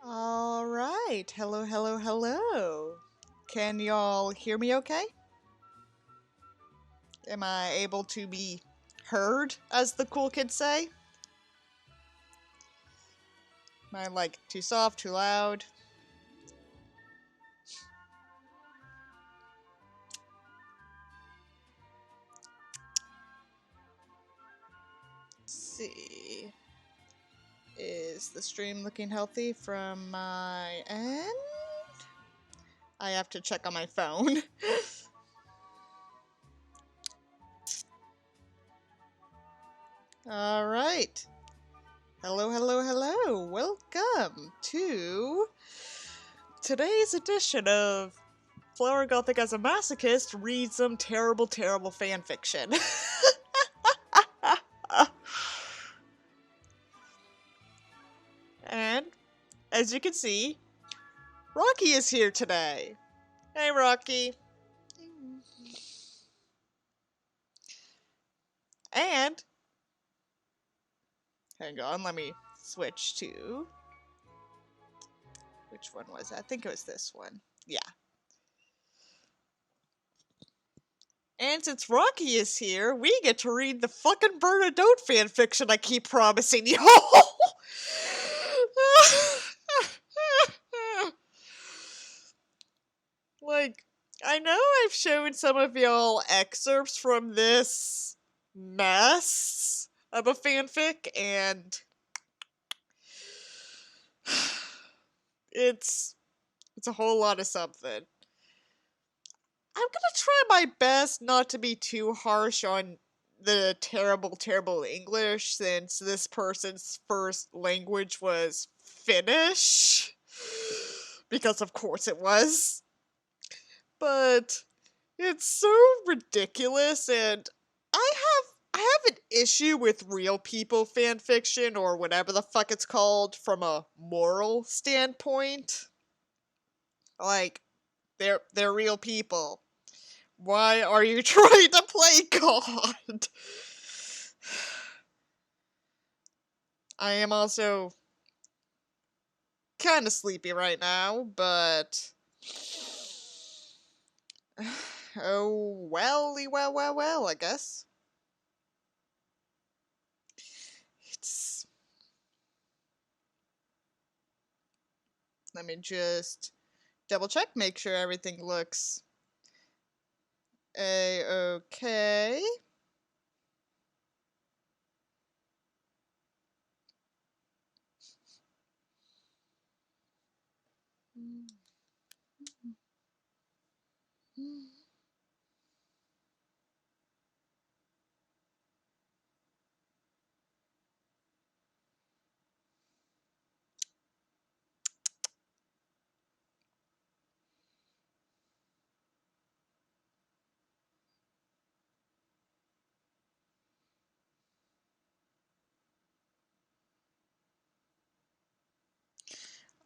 Alright, hello, hello, hello. Can y'all hear me okay? Am I able to be heard, as the cool kids say? Am I, like, too soft, too loud? Let's see. Is the stream looking healthy from my end? I have to check on my phone. Alright. Hello, hello, hello. Welcome to today's edition of Flower Gothic as a Masochist reads some terrible, terrible fanfiction. And, as you can see, Rocky is here today. Hey, Rocky. And, hang on, let me switch to, which one was it? I think it was this one. Yeah. And since Rocky is here, we get to read the fucking Bernadotte fanfiction I keep promising y'all. Like, I know I've shown some of y'all excerpts from this mess of a fanfic, and it's a whole lot of something. I'm gonna try my best not to be too harsh on the terrible, terrible English, since this person's first language was Finnish. Because of course it was. But it's so ridiculous, and I have an issue with real people fanfiction, or whatever the fuck it's called, from a moral standpoint. Like, they're real people. Why are you trying to play God? I am also kind of sleepy right now, but oh, well, I guess. Let me just double check, make sure everything looks a-okay.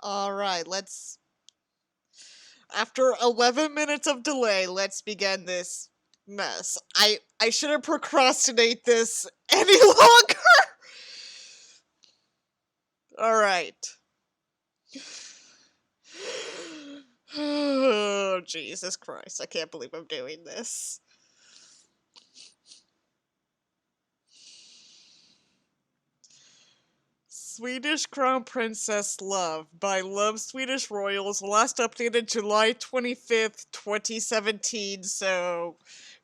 Alright, after 11 minutes of delay, let's begin this mess. I shouldn't procrastinate this any longer! Alright. Oh, Jesus Christ, I can't believe I'm doing this. Swedish Crown Princess Love by Love Swedish Royals, last updated July 25th, 2017, so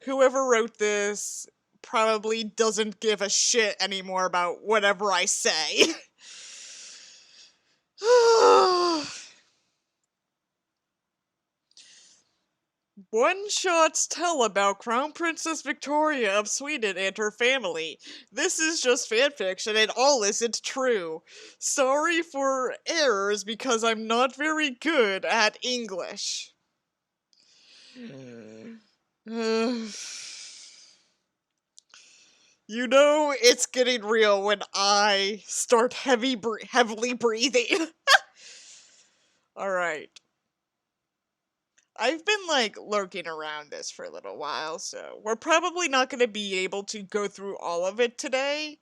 whoever wrote this probably doesn't give a shit anymore about whatever I say. One-shots tell about Crown Princess Victoria of Sweden and her family. This is just fanfiction and all isn't true. Sorry for errors because I'm not very good at English. You know it's getting real when I start heavily breathing. Alright. I've been, lurking around this for a little while, so we're probably not going to be able to go through all of it today.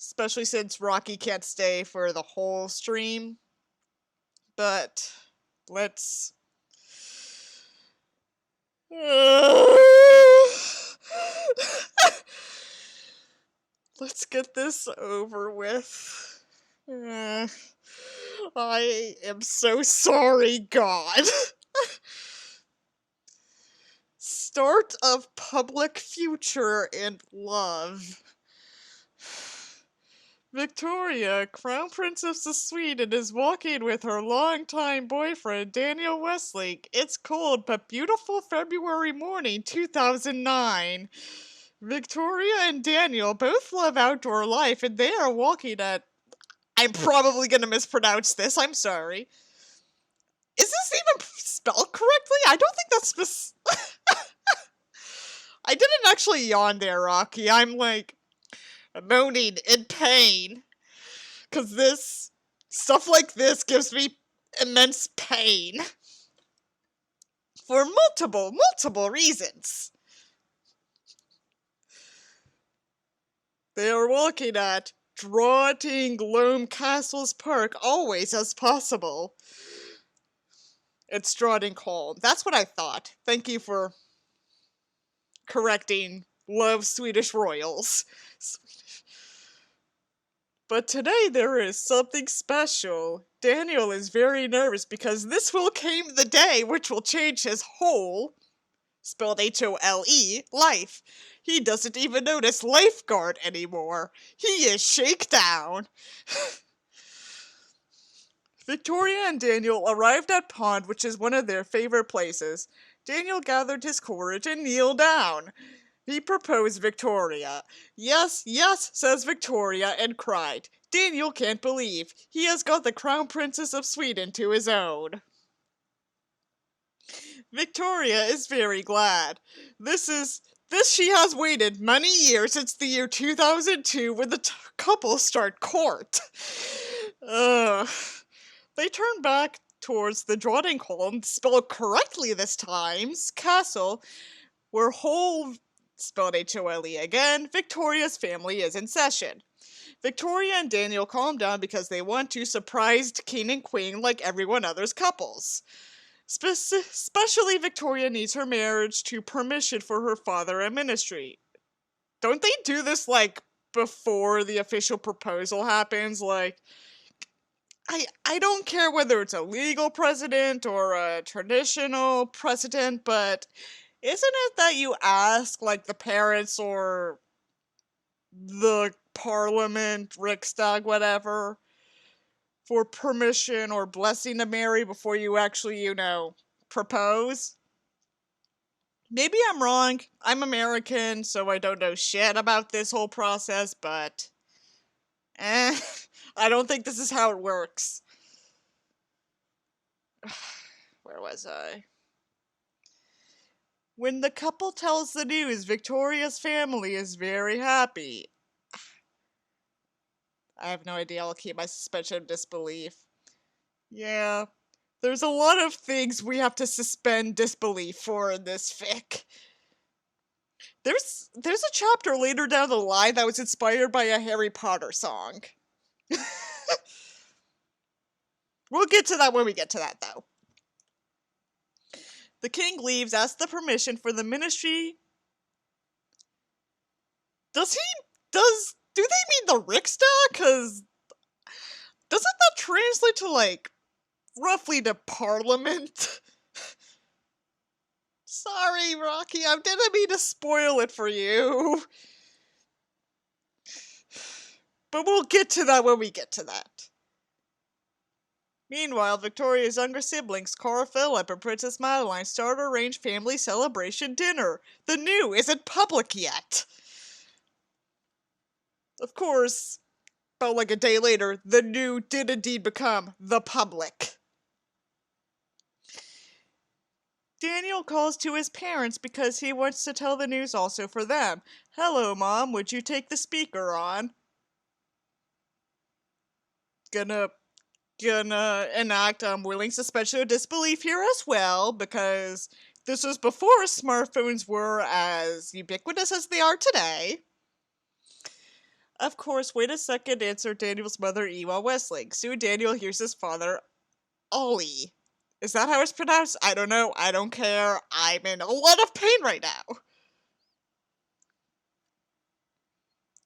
Especially since Rocky can't stay for the whole stream. But, let's... Let's get this over with. I am so sorry, God. Start of public future and love. Victoria, Crown Princess of Sweden, is walking with her longtime boyfriend, Daniel Westlake. It's cold but beautiful February morning, 2009. Victoria and Daniel both love outdoor life, and they are walking at... I'm probably gonna mispronounce this, I'm sorry. Is this even spelled correctly? I don't think that's I didn't actually yawn there, Rocky. I'm moaning in pain. 'Cause stuff like this gives me immense pain. For multiple reasons. They are walking at Drottning Loam Castle's Park always as possible. It's Drottningholm. That's what I thought. Thank you for correcting Love Swedish Royals. But today there is something special. Daniel is very nervous because this will come the day which will change his whole, spelled H-O-L-E, life. He doesn't even notice lifeguard anymore. He is shakedown. Victoria and Daniel arrived at pond, which is one of their favorite places. Daniel gathered his courage and kneeled down. He proposed Victoria. Yes, yes, says Victoria, and cried. Daniel can't believe. He has got the Crown Princess of Sweden to his own. Victoria is very glad. This she has waited many years since the year 2002 when the couple start court. They turn back towards the Drottningholm, spelled correctly this time, castle, where whole, spelled H-O-L-E again, Victoria's family is in session. Victoria and Daniel calm down because they want to surprise king and queen like everyone other's couples. Especially Victoria needs her marriage to permission for her father and ministry. Don't they do this, before the official proposal happens? I don't care whether it's a legal precedent or a traditional precedent, but isn't it that you ask, the parents or the parliament, Riksdag, whatever, for permission or blessing to marry before you actually, propose? Maybe I'm wrong. I'm American, so I don't know shit about this whole process, but... I don't think this is how it works. Where was I? When the couple tells the news, Victoria's family is very happy. I have no idea. I'll keep my suspension of disbelief. Yeah, there's a lot of things we have to suspend disbelief for in this fic. There's a chapter later down the line that was inspired by a Harry Potter song. We'll get to that when we get to that, though. The king leaves, asks the permission for the ministry. Do they mean the Riksdag? 'Cause doesn't that translate to, like, roughly to Parliament? Sorry, Rocky, I didn't mean to spoil it for you. But we'll get to that when we get to that. Meanwhile, Victoria's younger siblings, Cora, Philip, and Princess Madeline, start a arranged family celebration dinner. The new isn't public yet. Of course, about like a day later, the new did indeed become the public. Daniel calls to his parents because he wants to tell the news also for them. Hello, Mom, would you take the speaker on? Gonna enact willing suspension of disbelief here as well, because this was before smartphones were as ubiquitous as they are today. Of course, wait a second, answered Daniel's mother, Eva Westling. Soon Daniel hears his father, Ollie. Is that how it's pronounced? I don't know. I don't care. I'm in a lot of pain right now.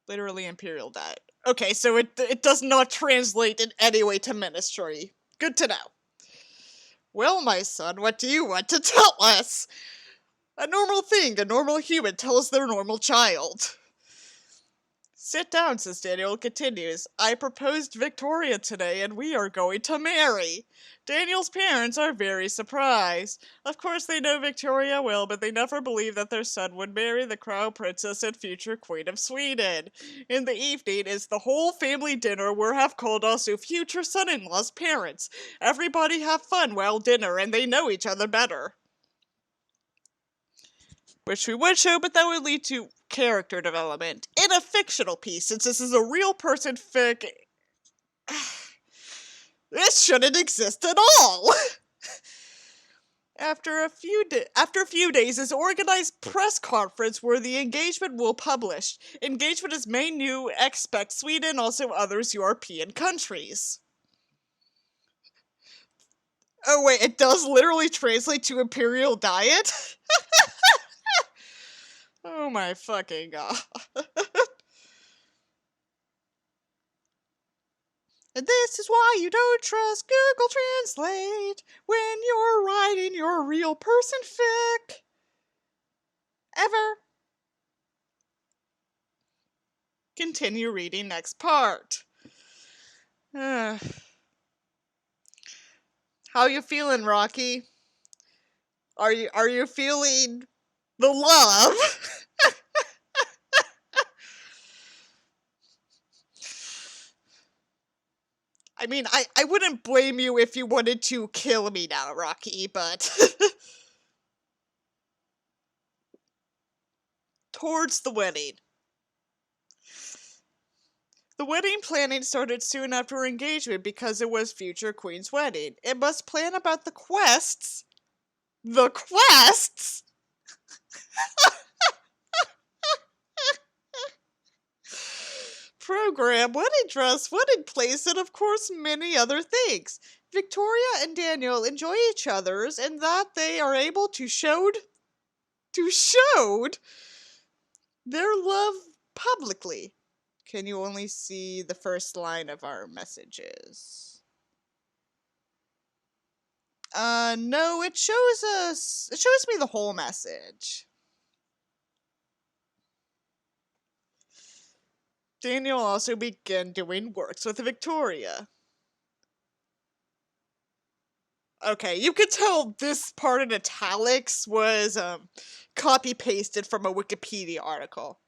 Literally Imperial Diet. Okay, so it does not translate in any way to ministry. Good to know. Well, my son, what do you want to tell us? A normal thing a normal human tells their normal child. Sit down, says Daniel, continues. I proposed Victoria today, and we are going to marry. Daniel's parents are very surprised. Of course, they know Victoria well, but they never believed that their son would marry the crown princess and future queen of Sweden. In the evening is the whole family dinner where have called also future son-in-law's parents. Everybody have fun while dinner, and they know each other better. Which we would show, but that would lead to character development in a fictional piece, since this is a real person fic. This shouldn't exist at all. After a few days is organized press conference where the engagement will publish. Engagement is made new, expect Sweden, also others European countries. Oh wait, it does literally translate to Imperial Diet? Oh my fucking god. And this is why you don't trust Google Translate when you're writing your real person fic. Ever. Continue reading next part. How you feeling, Rocky? Are you feeling the love? I mean, I wouldn't blame you if you wanted to kill me now, Rocky, but... Towards the wedding. The wedding planning started soon after engagement because it was future queen's wedding. It must plan about the quests. The quests? Program, wedding dress, wedding place, and of course many other things. Victoria and Daniel enjoy each other's and that they are able to showed their love publicly. Can you only see the first line of our messages? No, it shows me the whole message. Daniel also began doing works with Victoria. Okay, you could tell this part in italics was copy-pasted from a Wikipedia article.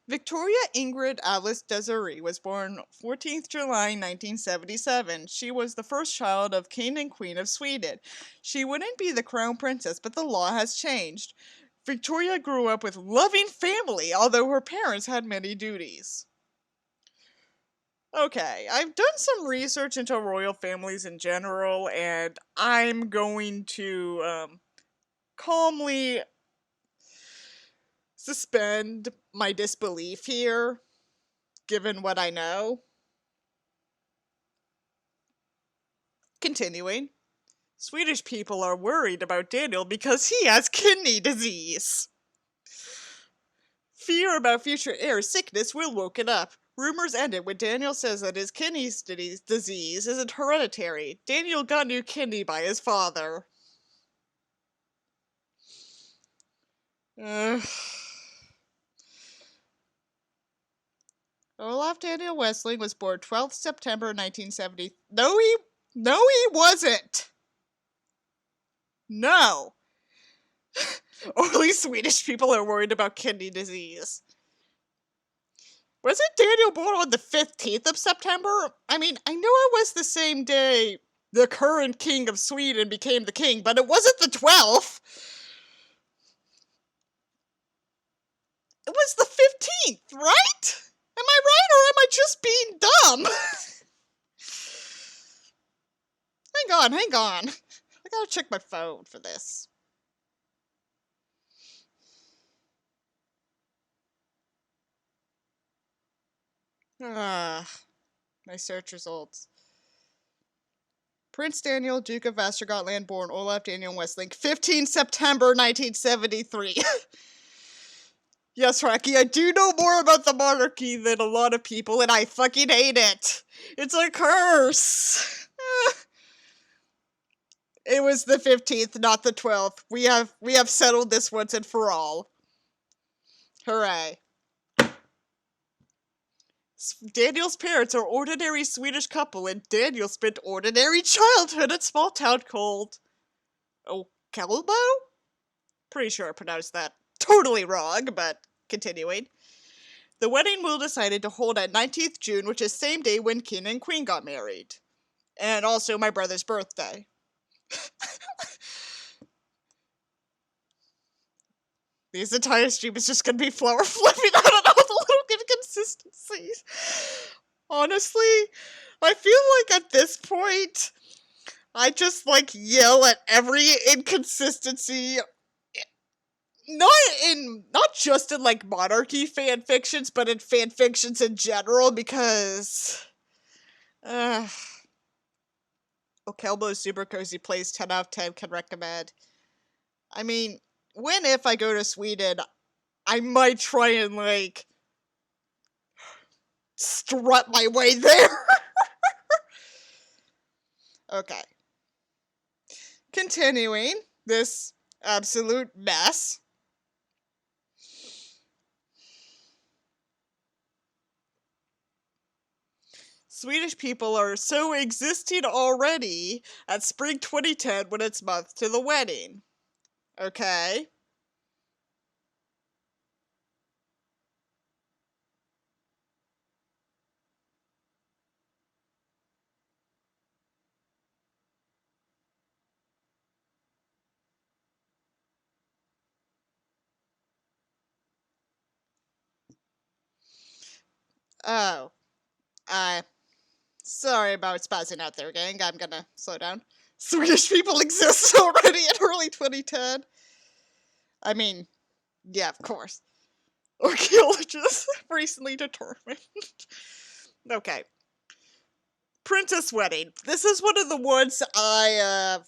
Victoria Ingrid Alice Desiree was born 14th July 1977. She was the first child of King and Queen of Sweden. She wouldn't be the crown princess, but the law has changed. Victoria grew up with loving family, although her parents had many duties. Okay, I've done some research into royal families in general, and I'm going to calmly suspend my disbelief here, given what I know. Continuing. Swedish people are worried about Daniel because he has kidney disease. fear about future heir sickness will woken up. Rumors ended when Daniel says that his kidney disease isn't hereditary. Daniel got a new kidney by his father. Olaf Daniel Westling was born 12th September 1970. No, he wasn't. No. Only Swedish people are worried about kidney disease. Wasn't Daniel born on the 15th of September? I mean, I know it was the same day the current king of Sweden became the king, but it wasn't the 12th. It was the 15th, right? Am I right, or am I just being dumb? Hang on. I gotta check my phone for this. My search results. Prince Daniel, Duke of Västergötland, born Olaf Daniel Westling, 15 September 1973. Yes, Rocky, I do know more about the monarchy than a lot of people, and I fucking hate it. It's a curse. It was the 15th, not the 12th. We have settled this once and for all. Hooray. Daniel's parents are ordinary Swedish couple, and Daniel spent ordinary childhood at small town called Okelbo? Pretty sure I pronounced that totally wrong, but continuing. The wedding will decided to hold at 19th June, which is same day when King and Queen got married. And also my brother's birthday. This entire stream is just gonna be flower flipping out on all the little inconsistencies. Honestly, I feel like at this point, I just yell at every inconsistency. Not just in monarchy fanfictions, but in fanfictions in general, because Okelbo's super cozy place, 10 out of 10, can recommend. I mean, if I go to Sweden, I might try and strut my way there. Okay. Continuing this absolute mess. Swedish people are so existing already at spring 2010 when it's month to the wedding. Okay. Oh. Sorry about spazzing out there, gang. I'm gonna slow down. Swedish people exist already in early 2010. I mean, yeah, of course. Archaeologists recently determined. Okay. Princess Wedding. This is one of the ones I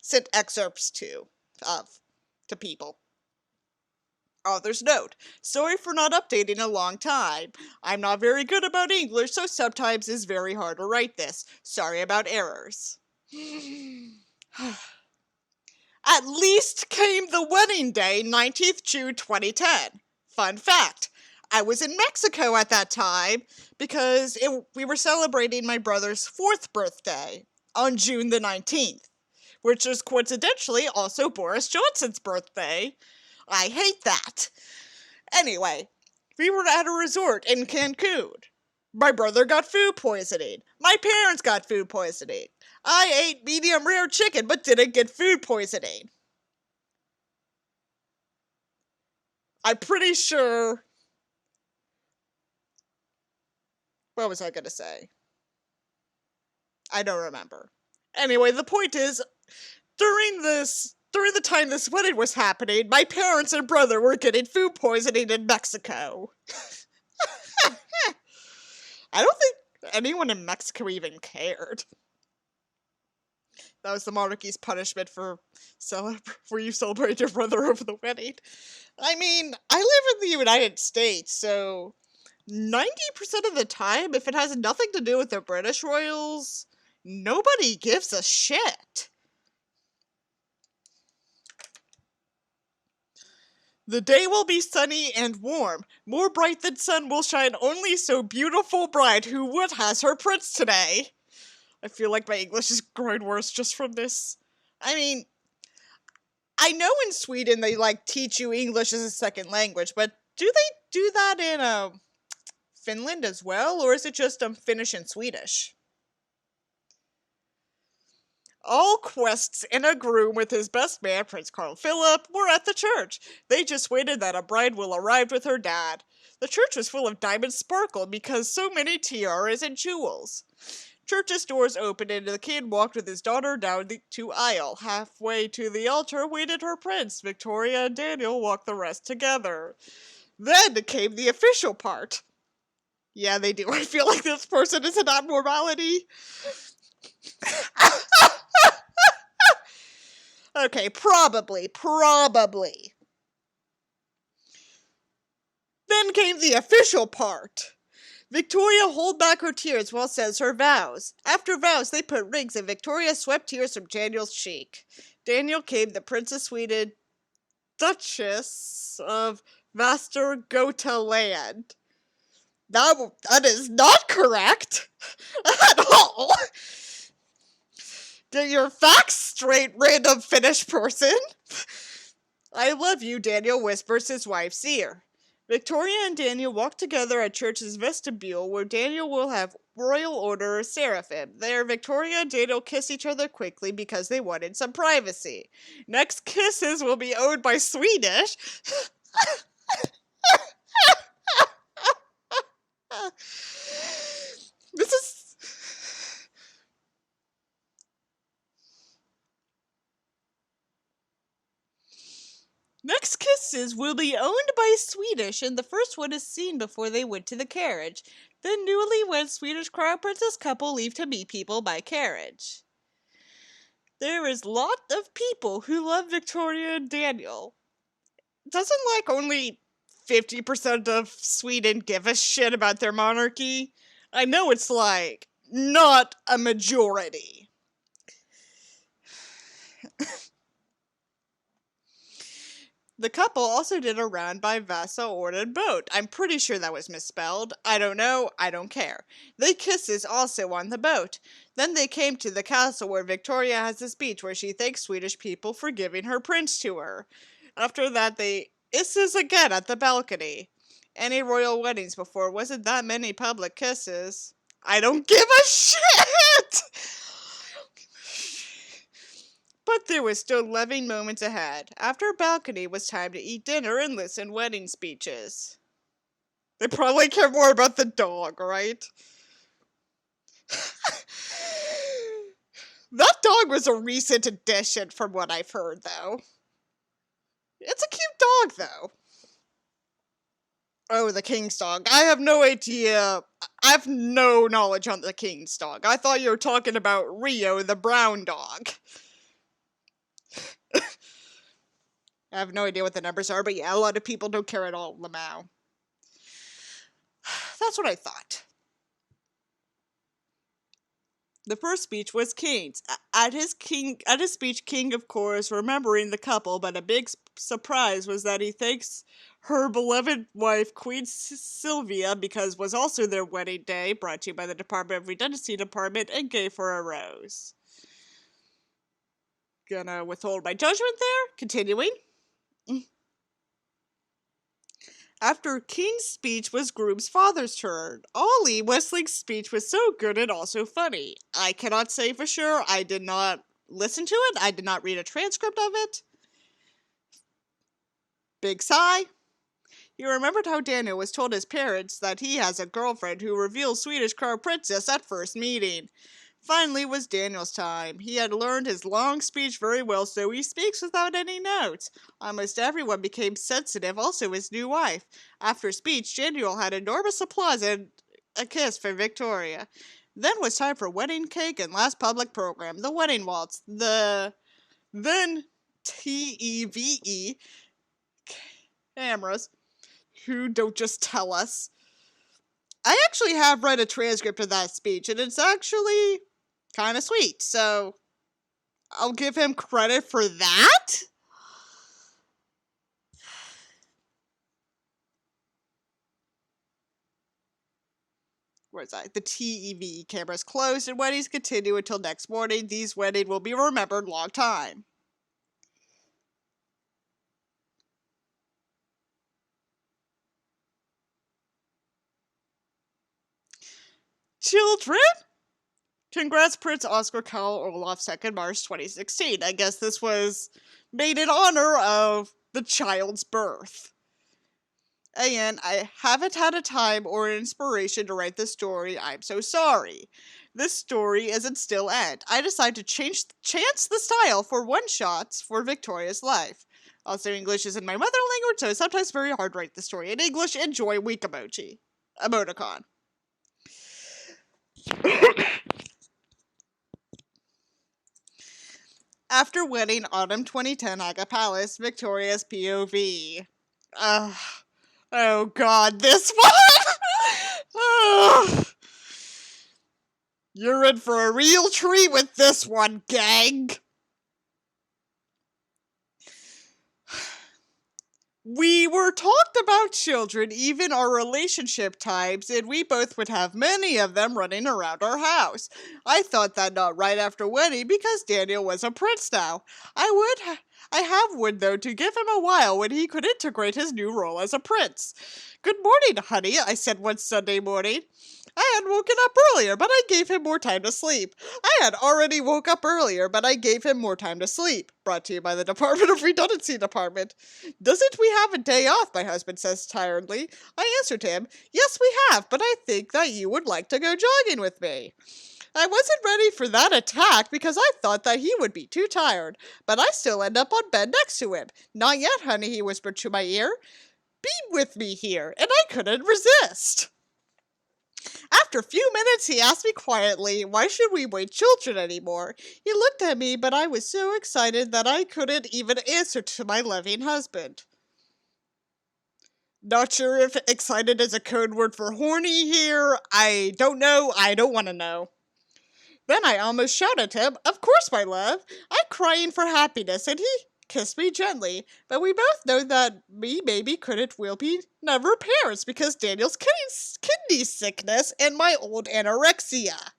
sent excerpts to people. Author's note. Sorry for not updating in a long time. I'm not very good about English, so sometimes it's very hard to write this. Sorry about errors. At least came the wedding day, 19th June 2010. Fun fact. I was in Mexico at that time because we were celebrating my brother's 4th birthday on June the 19th, which is coincidentally also Boris Johnson's birthday. I hate that. Anyway, we were at a resort in Cancun. My brother got food poisoning. My parents got food poisoning. I ate medium rare chicken but didn't get food poisoning. I'm pretty sure... What was I gonna say? I don't remember. Anyway, the point is, during the time this wedding was happening, my parents and brother were getting food poisoning in Mexico. I don't think anyone in Mexico even cared. That was the monarchy's punishment for you celebrate your brother over the wedding. I mean, I live in the United States, so 90% of the time, if it has nothing to do with the British royals, nobody gives a shit. The day will be sunny and warm. More bright than sun will shine only so beautiful bride who would has her prince today. I feel like my English is growing worse just from this. I mean, I know in Sweden they teach you English as a second language, but do they do that in Finland as well, or is it just Finnish and Swedish? All quests and a groom with his best man, Prince Carl Philip, were at the church. They just waited that a bride will arrive with her dad. The church was full of diamond sparkle because so many tiaras and jewels. Church's doors opened and the king walked with his daughter down the aisle. Halfway to the altar waited her prince. Victoria and Daniel walked the rest together. Then came the official part. Yeah, they do. I feel like this person is an abnormality. Okay, probably. Then came the official part. Victoria held back her tears while says her vows. After vows, they put rings and Victoria swept tears from Daniel's cheek. Daniel came the Princess Sweden, Duchess of Västergötaland. That is not correct at all. Get your facts straight, random Finnish person. I love you, Daniel whispers his wife's ear. Victoria and Daniel walk together at church's vestibule where Daniel will have royal order seraphim. There, Victoria and Daniel kiss each other quickly because they wanted some privacy. Next kisses will be owed by Swedish. This is... Next kisses will be owned by Swedish, and the first one is seen before they went to the carriage. The newlywed Swedish crown princess couple leave to meet people by carriage. There is a lot of people who love Victoria and Daniel. Doesn't only 50% of Sweden give a shit about their monarchy? I know it's not a majority. The couple also did a round by Vasa-ordered boat. I'm pretty sure that was misspelled. I don't know. I don't care. They kisses also on the boat. Then they came to the castle where Victoria has a speech where she thanks Swedish people for giving her prince to her. After that, they kisses again at the balcony. Any royal weddings before wasn't that many public kisses. I don't give a shit! But there was still 11 moments ahead. After balcony, it was time to eat dinner and listen wedding speeches. They probably care more about the dog, right? That dog was a recent addition from what I've heard, though. It's a cute dog, though. Oh, the king's dog. I have no idea. I have no knowledge on the king's dog. I thought you were talking about Rio, the brown dog. I have no idea what the numbers are, but yeah, a lot of people don't care at all, Lamau. That's what I thought. The first speech was King's. At his speech, King, of course, remembering the couple, but a big surprise was that he thanks her beloved wife, Queen Sylvia, because was also their wedding day, brought to you by the Department of Redundancy Department, and gave her a rose. Gonna withhold my judgment there. Continuing. After King's speech was Groom's father's turn. Ollie Wesley's speech was so good and also funny. I cannot say for sure. I did not listen to it. I did not read a transcript of it. Big sigh. He remembered how Daniel was told his parents that he has a girlfriend who reveals Swedish Crown Princess at first meeting. Finally was Daniel's time. He had learned his long speech very well, so he speaks without any notes. Almost everyone became sensitive, also his new wife. After speech, Daniel had enormous applause and a kiss for Victoria. Then was time for wedding cake and last public program, the wedding waltz. Then TEVE cameras, who don't just tell us. I actually have read a transcript of that speech, and it's actually kind of sweet, so I'll give him credit for that. Where's that? The TEV cameras closed and weddings continue until next morning. These weddings will be remembered long time. Children? Congrats, Prince Oscar Karl Olaf II, March 2016. I guess this was made in honor of the child's birth. And I haven't had a time or an inspiration to write this story. I'm so sorry. This story isn't still end. I decided to chance the style for one-shots for Victoria's life. Also, English isn't my mother language, so it's sometimes very hard to write the story in English. Enjoy week emoji. Emoticon. After wedding, autumn 2010, Aga Palace, Victoria's POV. Oh god, this one! You're in for a real treat with this one, gang! We were talked about children, even our relationship types, and we both would have many of them running around our house. I thought that not right after wedding because Daniel was a prince now. I would though to give him a while when he could integrate his new role as a prince. Good morning, honey, I said one Sunday morning. I had woken up earlier, but I gave him more time to sleep. I had already woke up earlier, but I gave him more time to sleep. Brought to you by the Department of Redundancy Department. Doesn't we have a day off, my husband says tiredly. I answered him, yes we have, but I think that you would like to go jogging with me. I wasn't ready for that attack because I thought that he would be too tired, but I still end up on bed next to him. Not yet, honey, he whispered to my ear. Be with me here, and I couldn't resist. After a few minutes, he asked me quietly, why should we wait children anymore? He looked at me, but I was so excited that I couldn't even answer to my loving husband. Not sure if excited is a code word for horny here. I don't know. I don't want to know. Then I almost shouted at him, of course, my love. I'm crying for happiness, and he kissed me gently. But we both know that we maybe will be never parents because Daniel's kidney sickness and my old anorexia.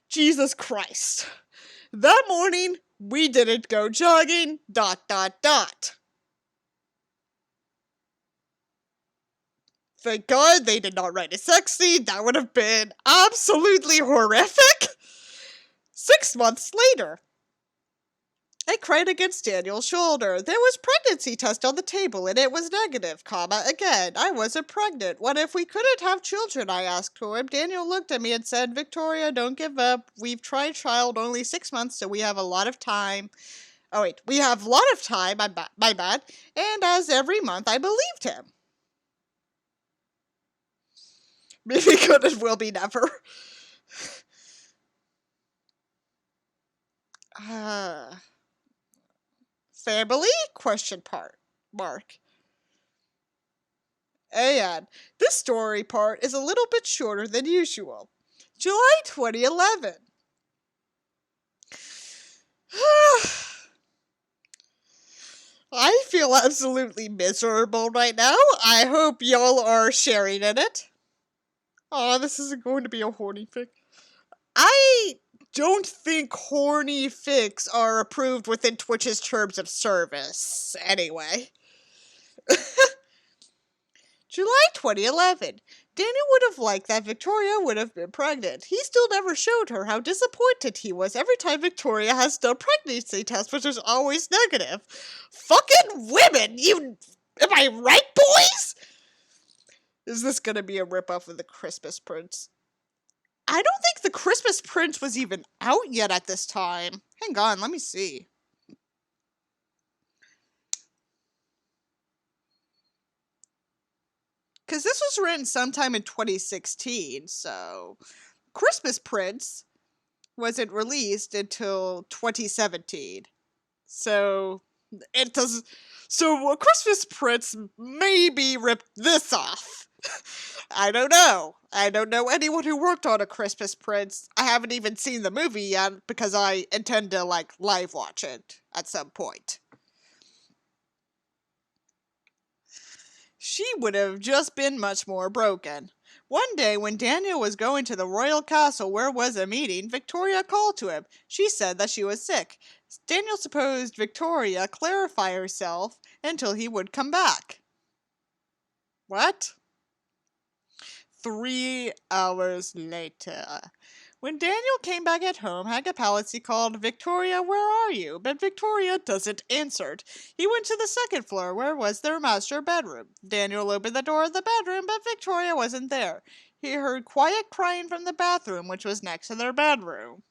Jesus Christ. That morning, we didn't go jogging, ... Thank God they did not write a sex scene. That would have been absolutely horrific. 6 months later, I cried against Daniel's shoulder. There was pregnancy test on the table and it was negative, again. I wasn't pregnant. What if we couldn't have children? I asked him. Daniel looked at me and said, Victoria, don't give up. We've tried child only 6 months, so we have a lot of time. Oh wait, we have a lot of time, my bad. And as every month, I believed him. Maybe good and will be never. Family? Question mark. And this story part is a little bit shorter than usual. July 2011. I feel absolutely miserable right now. I hope y'all are sharing in it. Oh, this isn't going to be a horny fic. I don't think horny fics are approved within Twitch's terms of service. Anyway. July 2011. Daniel would have liked that Victoria would have been pregnant. He still never showed her how disappointed he was every time Victoria has done pregnancy tests, which is always negative. Fucking women! Am I right, boys? Is this gonna be a ripoff of The Christmas Prince? I don't think The Christmas Prince was even out yet at this time. Hang on, let me see. Because this was written sometime in 2016, so Christmas Prince wasn't released until 2017. So it does. So Christmas Prince maybe ripped this off. I don't know. I don't know anyone who worked on A Christmas Prince. I haven't even seen the movie yet because I intend to live watch it at some point. She would have just been much more broken. One day, when Daniel was going to the royal castle where was a meeting, Victoria called to him. She said that she was sick. Daniel supposed Victoria clarify herself until he would come back. What? 3 hours later. When Daniel came back at home, Hagapalazzi called, "Victoria, where are you?" But Victoria doesn't answer. He went to the second floor, where was their master bedroom. Daniel opened the door of the bedroom, but Victoria wasn't there. He heard quiet crying from the bathroom, which was next to their bedroom.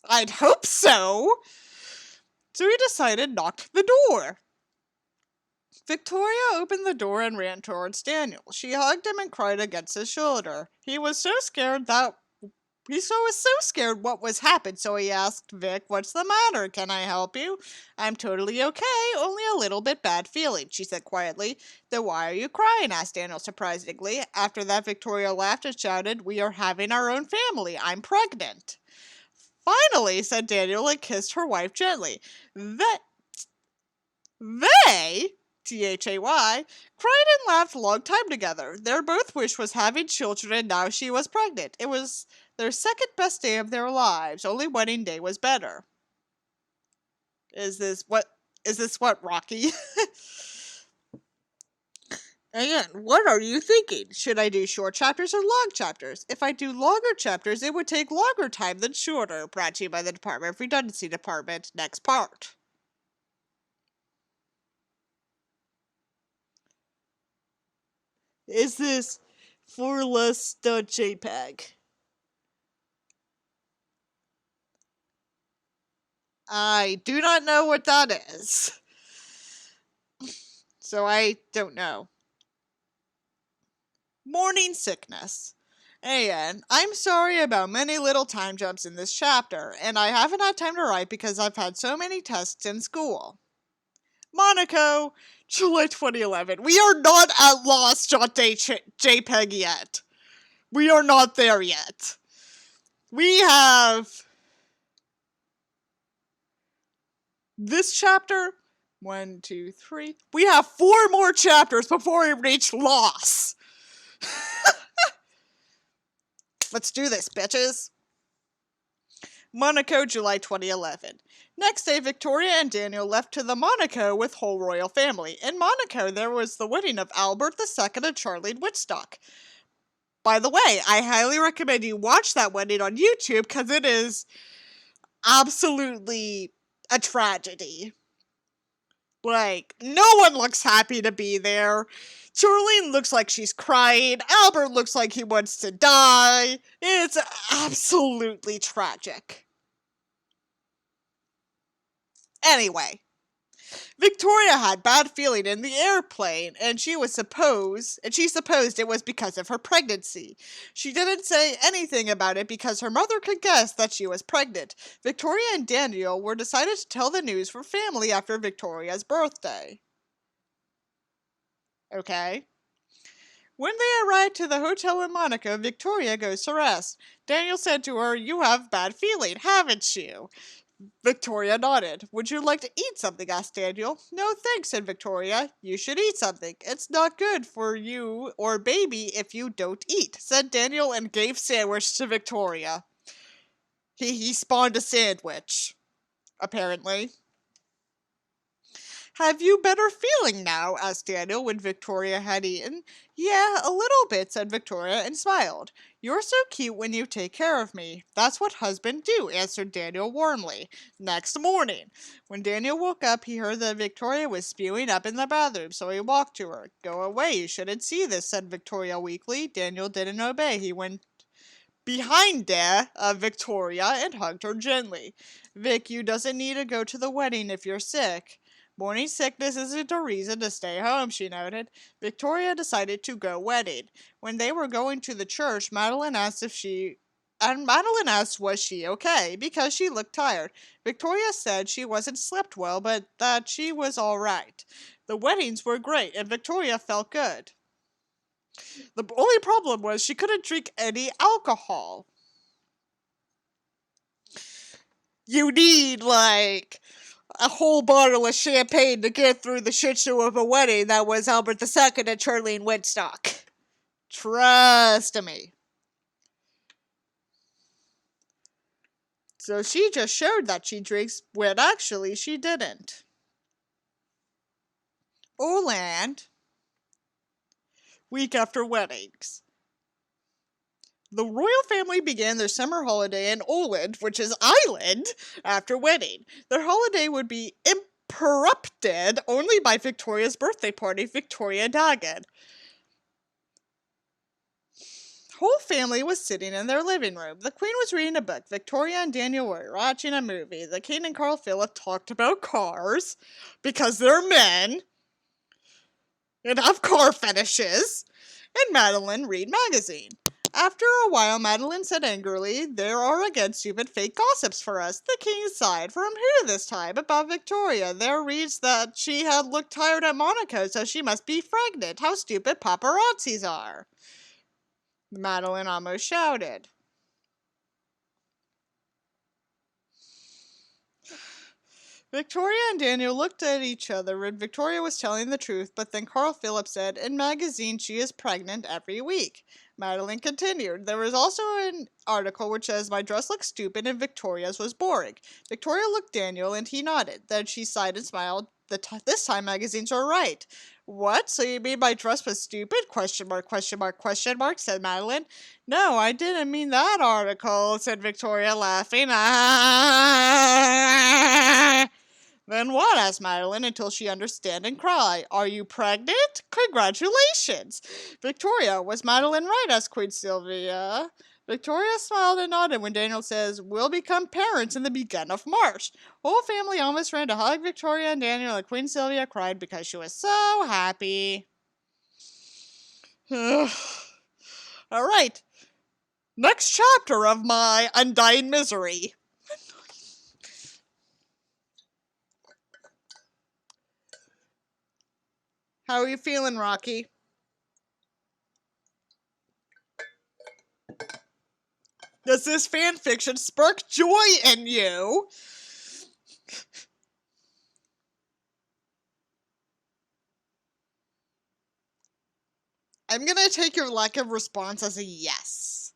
I'd hope so! So he decided knock the door. Victoria opened the door and ran towards Daniel. She hugged him and cried against his shoulder. He was so scared what was happened, so he asked Vic, "What's the matter? Can I help you?" "I'm totally okay, only a little bit bad feeling," she said quietly. "Then why are you crying?" asked Daniel surprisingly. After that, Victoria laughed and shouted, "We are having our own family. I'm pregnant." "Finally," said Daniel and kissed her wife gently. They, T-H-A-Y, cried and laughed a long time together. Their both wish was having children, and now she was pregnant. It was their second best day of their lives. Only wedding day was better. Is this what, Rocky? Again, what are you thinking? Should I do short chapters or long chapters? If I do longer chapters, it would take longer time than shorter. Brought to you by the Department of Redundancy Department. Next part. Is this forless.jpg? I do not know what that is. So I don't know. Morning sickness. And I'm sorry about many little time jumps in this chapter, and I haven't had time to write because I've had so many tests in school. Monaco, July 2011. We are not at lost.jpg yet. We are not there yet. We have this chapter. 1, 2, 3. We have 4 more chapters before we reach loss. Let's do this, bitches. Monaco, July 2011. Next day, Victoria and Daniel left to the Monaco with whole royal family. In Monaco, there was the wedding of Albert II and Charlene Wittstock. By the way, I highly recommend you watch that wedding on YouTube because it is absolutely a tragedy. No one looks happy to be there. Charlene looks like she's crying. Albert looks like he wants to die. It's absolutely tragic. Anyway, Victoria had bad feeling in the airplane, and she supposed it was because of her pregnancy. She didn't say anything about it because her mother could guess that she was pregnant. Victoria and Daniel were decided to tell the news for family after Victoria's birthday. Okay. When they arrived to the hotel in Monaco, Victoria goes to rest. Daniel said to her, "You have bad feeling, haven't you?" Victoria nodded. "Would you like to eat something?" asked Daniel. "No thanks," said Victoria. "You should eat something. It's not good for you or baby if you don't eat," said Daniel and gave sandwich to Victoria. He spawned a sandwich, apparently. "Have you better feeling now?" asked Daniel when Victoria had eaten. "Yeah, a little bit," said Victoria and smiled. "You're so cute when you take care of me. That's what husbands do," answered Daniel warmly. Next morning, when Daniel woke up, he heard that Victoria was spewing up in the bathroom, so he walked to her. "Go away, you shouldn't see this," said Victoria weakly. Daniel didn't obey. He went behind Victoria and hugged her gently. "Vic, you doesn't need to go to the wedding if you're sick." "Morning sickness isn't a reason to stay home," she noted. Victoria decided to go wedding. When they were going to the church, Madeline asked if she and Madeline asked was she okay, because she looked tired. Victoria said she wasn't slept well, but that she was all right. The weddings were great, and Victoria felt good. The only problem was she couldn't drink any alcohol. You need, like, a whole bottle of champagne to get through the shit show of a wedding that was Albert II and Charlene Woodstock. Trust me. So she just showed that she drinks when actually she didn't. Åland, week after weddings. The royal family began their summer holiday in Åland, which is island, after wedding. Their holiday would be interrupted only by Victoria's birthday party, Victoria Dagen. Whole family was sitting in their living room. The Queen was reading a book. Victoria and Daniel were watching a movie. The King and Carl Philip talked about cars, because they're men and have car fetishes, and Madeline read magazine. After a while, Madeline said angrily, "There are again stupid fake gossips for us." The King sighed. "From who this time?" "About Victoria. There reads that she had looked tired at Monaco, so she must be pregnant. How stupid paparazzis are." Madeline almost shouted. Victoria and Daniel looked at each other, and Victoria was telling the truth, but then Carl Philip said, "In magazine she is pregnant every week." Madeline continued, "There was also an article which says my dress looks stupid and Victoria's was boring." Victoria looked at Daniel and he nodded. Then she sighed and smiled. This time magazines were right. "What? So you mean my dress was stupid? Question mark, question mark, question mark," said Madeline. "No, I didn't mean that article," said Victoria, laughing. "Ah!" "Then what?" asked Madeline, until she understood and cried. "Are you pregnant? Congratulations!" "Victoria, was Madeline right?" asked Queen Sylvia. Victoria smiled and nodded when Daniel says, "We'll become parents in the beginning of March." Whole family almost ran to hug Victoria and Daniel, and Queen Sylvia cried because she was so happy. Alright, next chapter of my undying misery. How are you feeling, Rocky? Does this fanfiction spark joy in you? I'm gonna take your lack of response as a yes.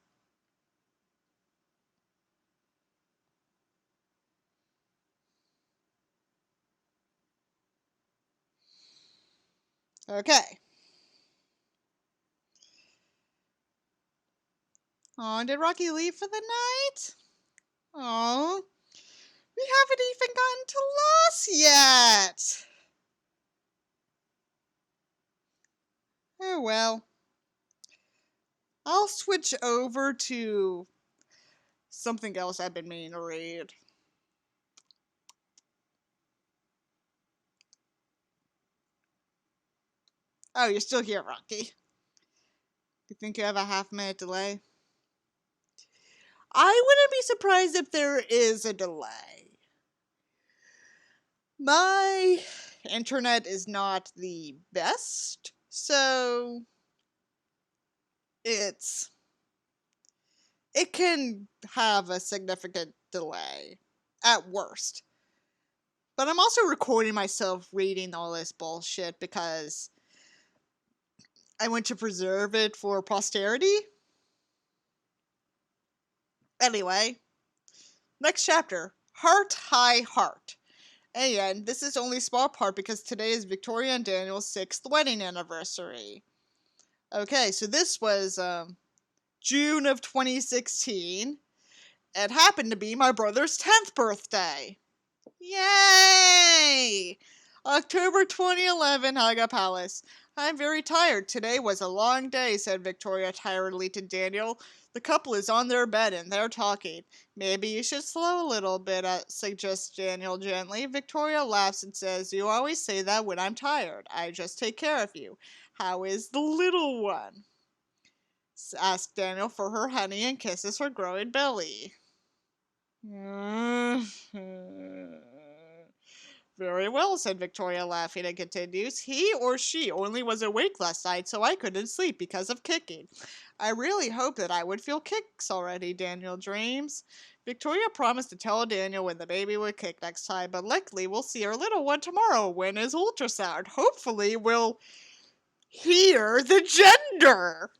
Okay. Oh, did Rocky leave for the night? Oh, we haven't even gotten to loss yet. Oh well. I'll switch over to something else I've been meaning to read. Oh, you're still here, Rocky. You think you have a half-minute delay? I wouldn't be surprised if there is a delay. My internet is not the best, so it can have a significant delay at worst. But I'm also recording myself reading all this bullshit because I want to preserve it for posterity. Anyway, next chapter, Heart High Heart. And this is only a small part because today is Victoria and Daniel's 6th wedding anniversary. Okay, so this was June of 2016. It happened to be my brother's 10th birthday. Yay! October 2011, Haga Palace. "I'm very tired. Today was a long day," said Victoria tiredly to Daniel. The couple is on their bed and they're talking. "Maybe you should slow a little bit," suggests Daniel gently. Victoria laughs and says, "You always say that when I'm tired. I just take care of you. How is the little one?" asked Daniel for her honey and kisses her growing belly. Very well, said Victoria, laughing, and continues. He or she only was awake last night, so I couldn't sleep because of kicking. I really hope that I would feel kicks already, Daniel dreams. Victoria promised to tell Daniel when the baby would kick next time, but luckily we'll see our little one tomorrow when his ultrasound. Hopefully we'll hear the gender,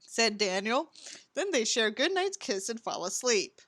said Daniel. Then they share good night's kiss and fall asleep.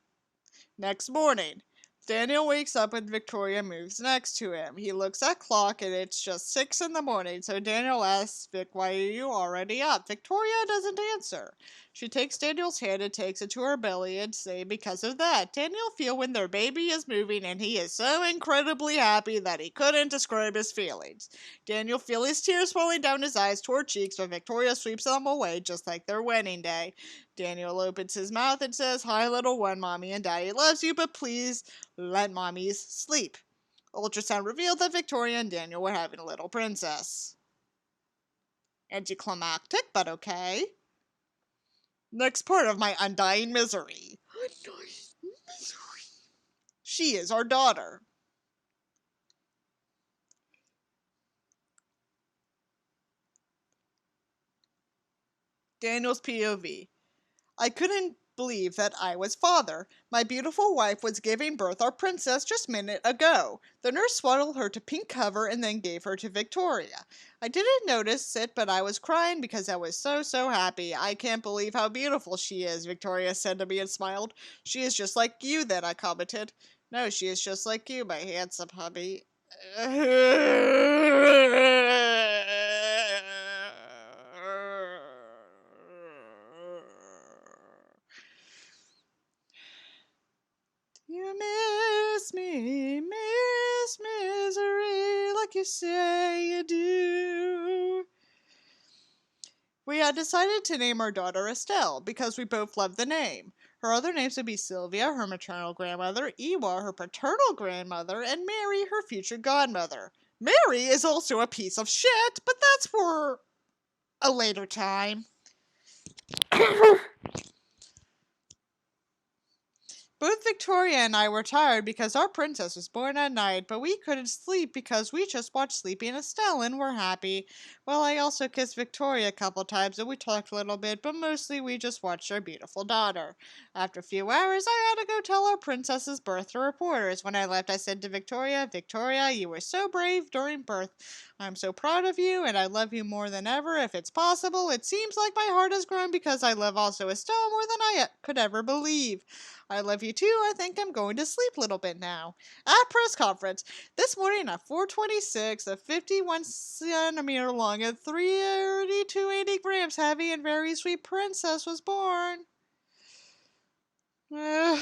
Next morning, Daniel wakes up and Victoria moves next to him. He looks at clock and it's just 6 in the morning, so Daniel asks Vic, why are you already up? Victoria doesn't answer. She takes Daniel's hand and takes it to her belly and say because of that. Daniel feels when their baby is moving and he is so incredibly happy that he couldn't describe his feelings. Daniel feels his tears falling down his eyes toward cheeks, but Victoria sweeps them away just like their wedding day. Daniel opens his mouth and says, hi little one, mommy and daddy loves you, but please let mommies sleep. Ultrasound revealed that Victoria and Daniel were having a little princess. Anticlimactic, but okay. Next part of my undying misery. Undying misery. She is our daughter. Daniel's POV. I couldn't believe that I was father. My beautiful wife was giving birth our princess just a minute ago. The nurse swaddled her to pink cover and then gave her to Victoria. I didn't notice it, but I was crying because I was so happy. I can't believe how beautiful she is, Victoria said to me and smiled. She is just like you then, I commented. No, she is just like you, my handsome hubby. You miss me, miss misery, like you say you do. We had decided to name our daughter Estelle because we both loved the name. Her other names would be Sylvia, her maternal grandmother, Ewa, her paternal grandmother, and Mary, her future godmother. Mary is also a piece of shit, but that's for a later time. Both Victoria and I were tired because our princess was born at night, but we couldn't sleep because we just watched Sleeping Estelle and were happy. Well, I also kissed Victoria a couple times and we talked a little bit, but mostly we just watched our beautiful daughter. After a few hours, I had to go tell our princess's birth to reporters. When I left, I said to Victoria, Victoria, you were so brave during birth. I'm so proud of you and I love you more than ever. If it's possible, it seems like my heart has grown because I love also Estelle more than I could ever believe. I love you too. I think I'm going to sleep a little bit now. At press conference, this morning at 4:26, a 51 centimeter long and 3280 grams heavy and very sweet princess was born. We're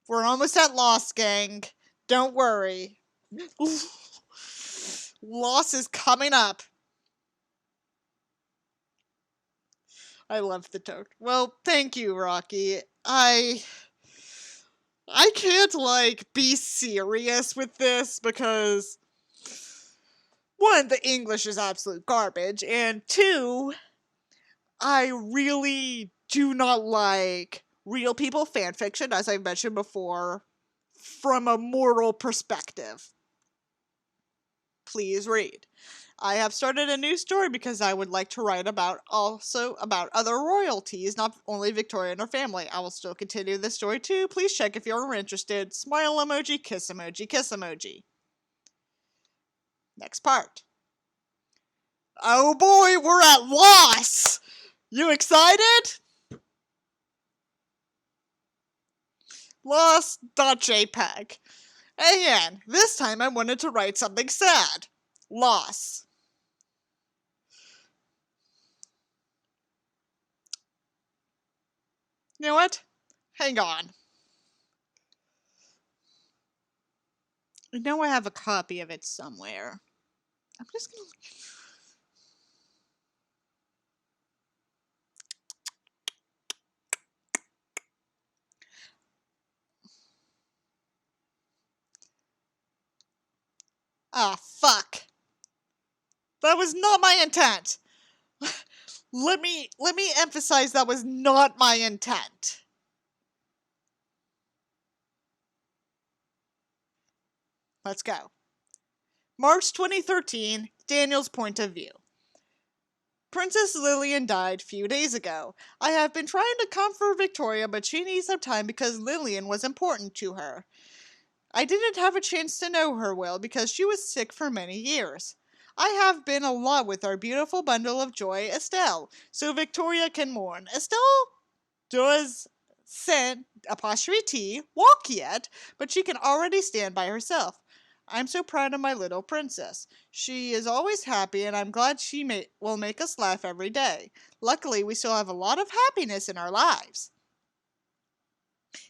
almost at loss, gang. Don't worry. Loss is coming up. I love the toad. Well, thank you, Rocky. I can't, be serious with this because, one, the English is absolute garbage, and two, I really do not like real people fanfiction, as I mentioned before, from a moral perspective. Please read. I have started a new story because I would like to write about other royalties, not only Victoria and her family. I will still continue this story too. Please check if you're interested. Smile emoji, kiss emoji, kiss emoji. Next part. Oh boy, we're at loss! You excited? Loss.jpg. Again, this time I wanted to write something sad. Loss. You know what? Hang on. I know I have a copy of it somewhere. I'm just gonna... Ah, fuck. That was not my intent. Let me emphasize that was not my intent. Let's go. March 2013, Daniel's point of view. Princess Lillian died few days ago. I have been trying to comfort Victoria, but she needs some time because Lillian was important to her. I didn't have a chance to know her well because she was sick for many years. I have been a lot with our beautiful bundle of joy, Estelle, so Victoria can mourn. Estelle does send apostrophe T walk yet, but she can already stand by herself. I'm so proud of my little princess. She is always happy, and I'm glad she will make us laugh every day. Luckily, we still have a lot of happiness in our lives.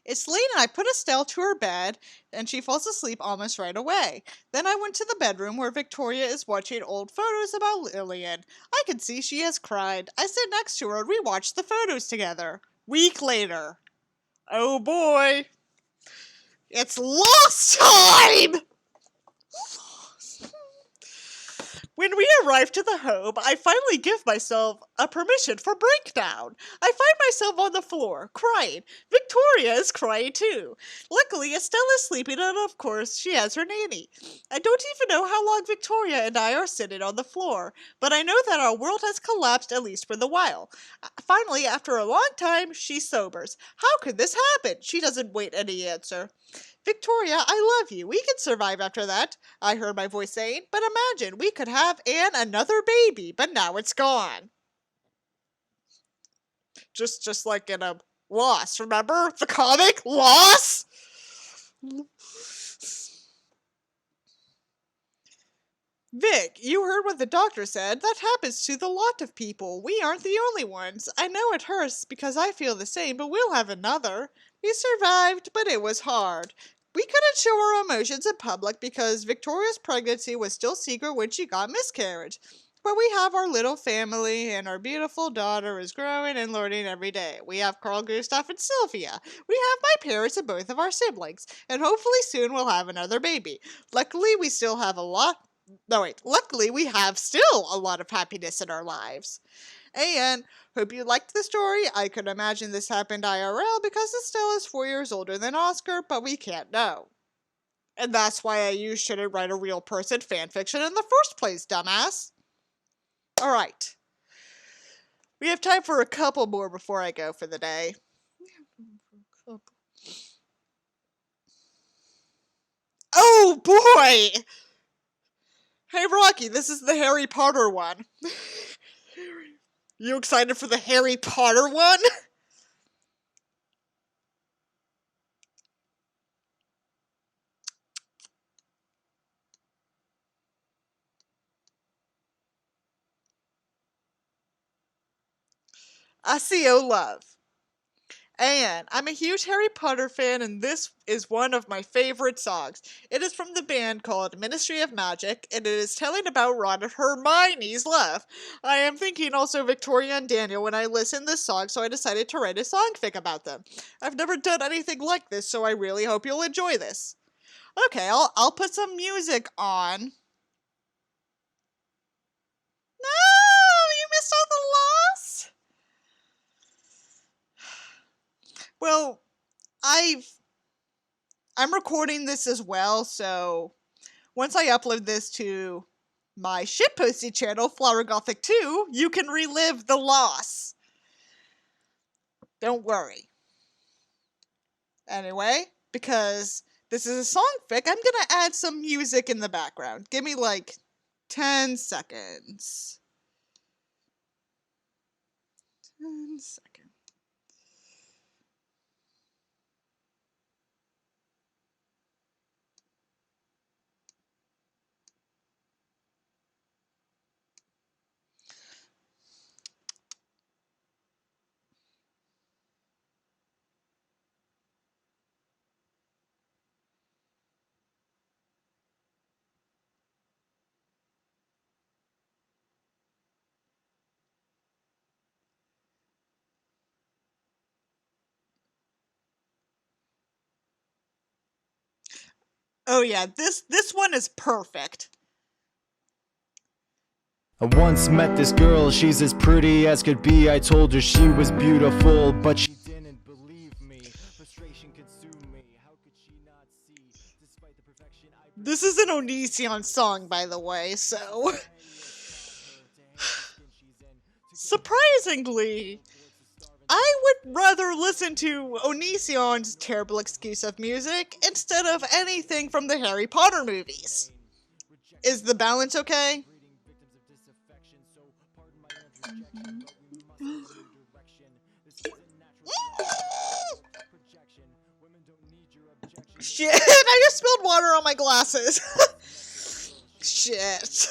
It's late and I put Estelle to her bed, and she falls asleep almost right away. Then I went to the bedroom where Victoria is watching old photos about Lillian. I can see she has cried. I sit next to her and we watch the photos together. Week later. Oh boy. It's lost time! When we arrive to the home, I finally give myself a permission for breakdown. I find myself on the floor, crying. Victoria is crying too. Luckily, Estelle is sleeping, and of course, she has her nanny. I don't even know how long Victoria and I are sitting on the floor, but I know that our world has collapsed at least for the while. Finally, after a long time, she sobers. How could this happen? She doesn't wait any answer. Victoria, I love you. We can survive after that, I heard my voice saying. But imagine, we could have another baby, but now it's gone. Just like in a Lost, remember? The comic Lost? Vic, you heard what the doctor said. That happens to the lot of people. We aren't the only ones. I know it hurts because I feel the same, but we'll have another. We survived, but it was hard. We couldn't show our emotions in public because Victoria's pregnancy was still secret when she got miscarriage. But we have our little family, and our beautiful daughter is growing and learning every day. We have Carl Gustav and Sylvia. We have my parents and both of our siblings, and hopefully soon we'll have another baby. Luckily, we still have a lot. No, wait. Luckily, we have still a lot of happiness in our lives. And hope you liked the story. I could imagine this happened IRL because Estelle is 4 years older than Oscar, but we can't know. And that's why you shouldn't write a real person fanfiction in the first place, dumbass. Alright. We have time for a couple more before I go for the day. Oh boy! Hey Rocky, this is the Harry Potter one. You excited for the Harry Potter one? I see O love. And I'm a huge Harry Potter fan, and this is one of my favorite songs. It is from the band called Ministry of Magic, and it is telling about Ron and Hermione's love. I am thinking also Victoria and Daniel when I listen to this song, so I decided to write a songfic about them. I've never done anything like this, so I really hope you'll enjoy this. Okay, I'll put some music on. No, you missed all the loss. Well, I'm recording this as well, so once I upload this to my shitposting channel, Flower Gothic 2, you can relive the loss. Don't worry. Anyway, because this is a songfic, I'm gonna add some music in the background. Give me like 10 seconds. 10 seconds. Oh yeah, this one is perfect. I once met this girl, she's as pretty as could be. I told her she was beautiful, but she didn't believe me. Frustration consumed me, how could she not see? Despite the perfection I... This is an Onision song, by the way, so... Surprisingly, I would rather listen to Onision's terrible excuse of music instead of anything from the Harry Potter movies. Is the balance okay? Shit, I just spilled water on my glasses. Shit.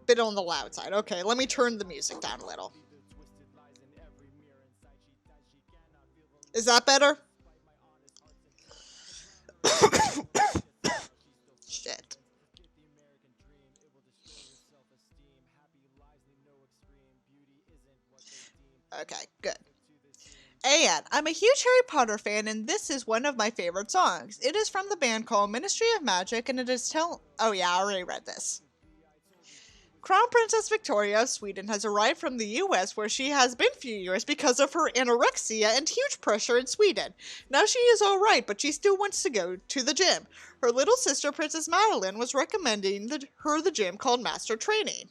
Bit on the loud side. Okay, let me turn the music down a little. Is that better? Shit. Okay, good. And I'm a huge Harry Potter fan, and this is one of my favorite songs. It is from the band called Ministry of Magic, and it is Oh yeah, I already read this. Crown Princess Victoria of Sweden has arrived from the US, where she has been few years because of her anorexia and huge pressure in Sweden. Now she is alright, but she still wants to go to the gym. Her little sister, Princess Madeline, was recommending her the gym called Master Training.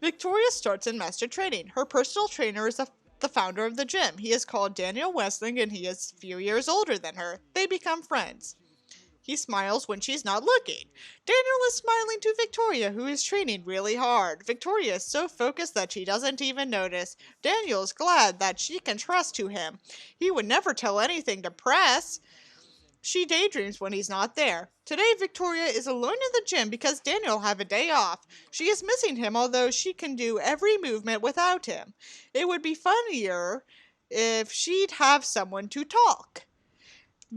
Victoria starts in Master Training. Her personal trainer is the founder of the gym. He is called Daniel Westling, and he is a few years older than her. They become friends. He smiles when she's not looking. Daniel is smiling to Victoria, who is training really hard. Victoria is so focused that she doesn't even notice. Daniel is glad that she can trust to him. He would never tell anything to Press. She daydreams when he's not there. Today, Victoria is alone in the gym because Daniel have a day off. She is missing him, although she can do every movement without him. It would be funnier if she'd have someone to talk.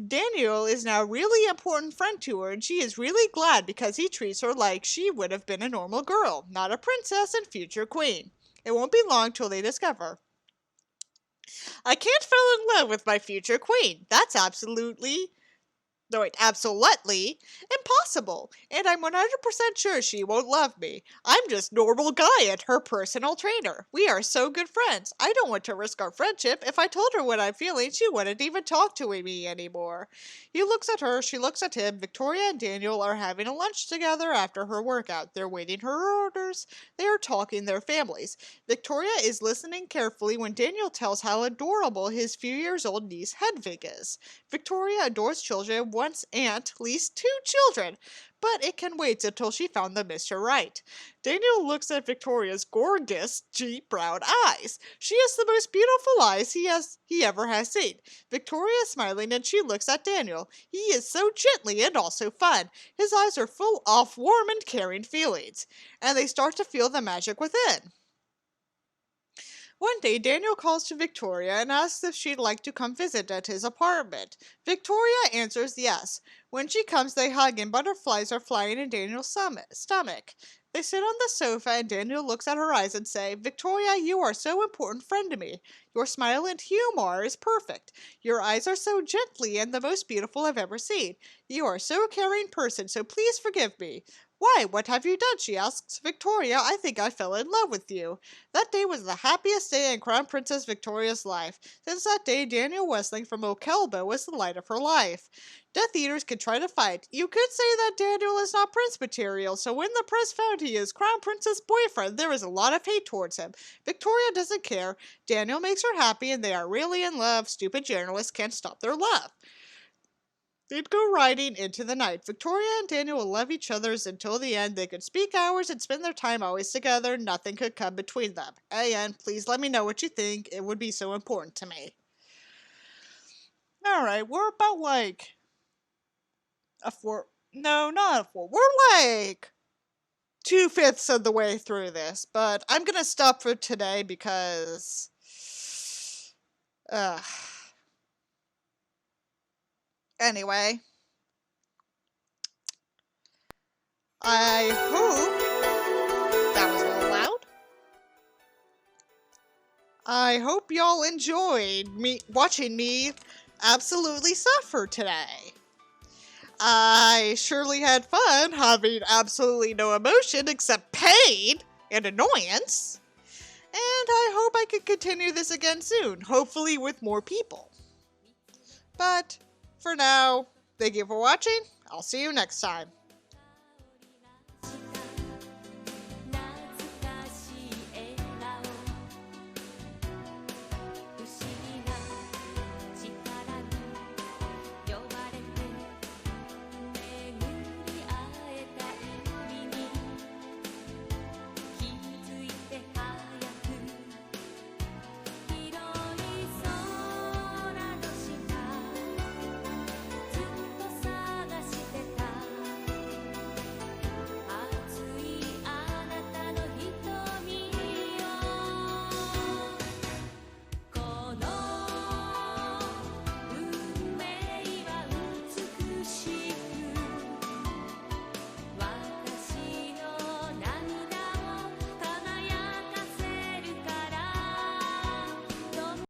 Daniel is now a really important friend to her, and she is really glad because he treats her like she would have been a normal girl, not a princess and future queen. It won't be long till they discover. I can't fall in love with my future queen. That's absolutely impossible, and I'm 100% sure she won't love me. I'm just normal guy and her personal trainer. We are so good friends. I don't want to risk our friendship. If I told her what I'm feeling, she wouldn't even talk to me anymore. He looks at her, she looks at him. Victoria and Daniel are having a lunch together after her workout. They're waiting her orders. They are talking their families. Victoria is listening carefully when Daniel tells how adorable his few years old niece Hedvig is. Victoria adores children, wants at least 2 children, but it can wait until she found the Mr. Right. Daniel looks at Victoria's gorgeous, deep brown eyes. She has the most beautiful eyes he ever has seen. Victoria is smiling and she looks at Daniel. He is so gently and also fun. His eyes are full of warm and caring feelings, and they start to feel the magic within. One day, Daniel calls to Victoria and asks if she'd like to come visit at his apartment. Victoria answers yes. When she comes, they hug and butterflies are flying in Daniel's stomach. They sit on the sofa and Daniel looks at her eyes and say, Victoria, you are so important friend to me. Your smile and humor is perfect. Your eyes are so gently and the most beautiful I've ever seen. You are so a caring person, so please forgive me. Why, what have you done? She asks. Victoria, I think I fell in love with you. That day was the happiest day in Crown Princess Victoria's life. Since that day, Daniel Westling from Okelbo was the light of her life. Death Eaters could try to fight. You could say that Daniel is not prince material, so when the press found he is Crown Princess' boyfriend, there is a lot of hate towards him. Victoria doesn't care. Daniel makes her happy and they are really in love. Stupid journalists can't stop their love. They'd go riding into the night. Victoria and Daniel will love each other until the end. They could speak hours and spend their time always together. Nothing could come between them. And please let me know what you think. It would be so important to me. Alright, we're about like no, not a 4. We're like 2/5 of the way through this. But I'm gonna stop for today because anyway, I hope that was a little loud. I hope y'all enjoyed watching me absolutely suffer today. I surely had fun having absolutely no emotion except pain and annoyance. And I hope I can continue this again soon, hopefully with more people. But for now, thank you for watching. I'll see you next time.